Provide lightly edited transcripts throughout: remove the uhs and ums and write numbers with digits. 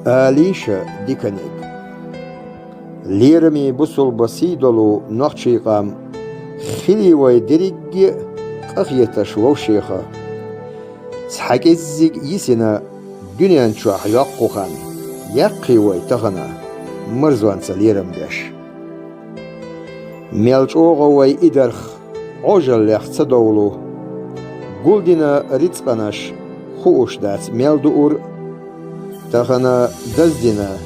آليشة ديكانيك ليرمي بصل بسيدلو نقشيقام خلي ويدرق قخيتش ووشيخة سحكزك يسنا دنيا نشوح يقوخان يقي ويتغنى مرزوان سليرم بيش ميلجوغو وي إدرخ عجل يخصدولو قولدنا ريتسقناش خوش داس ميلدور تغنى دزدنا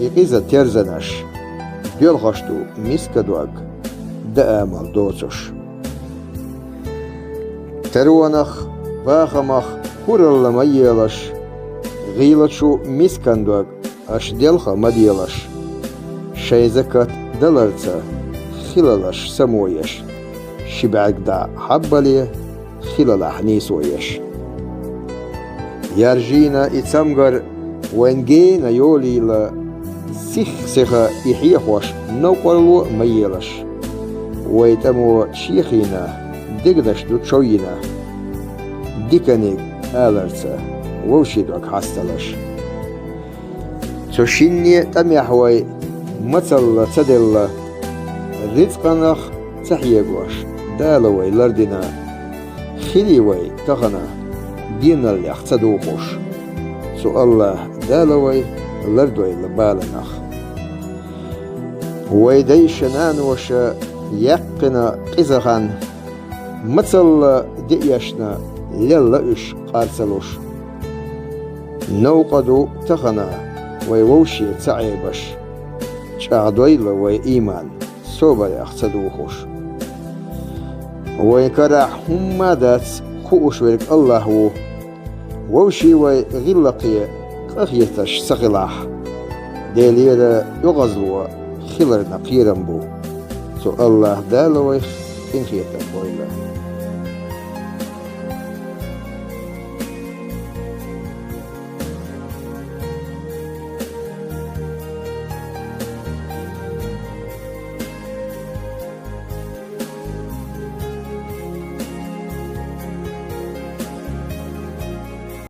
يقيزة ترزناش ديالغشتو ميسكدوغ دآمل دوتوش تروانخ باخمخ كورل ميالش غيلتشو ميسكندوغ اش ديالخا مديالش شيزكت دلرца خلالش سمويش شبعك دا حبالي خلالح نيسويش يارجينا اتسامغر وينجينا يولي سيخا يحيخوش نوقلو ميالش ويتمو شيخينا دقدش دوتشوينا ديكانيك آلرца ووشيدوك حستلش تشيني تميحوي مثل تدل رزقنخ تحيقوش دالوي لردنا خليوي تغنى دين اللي اختدوخوش سو الله دالوي لردوي لبالنخ ويديشنان وش يقنا قزغان مثل ديشنا للا اش قارسلوش نوقدو تغنى ويوشي تعيبش شعدويل وإيمان صوبا يختدوخوش ويكرع هم دات خوش ورك الله ووشي وغلقي قخيتش سغلاح ديلير يغزلو خلر نقيرن بو سو الله دالوي إن خيتن بويله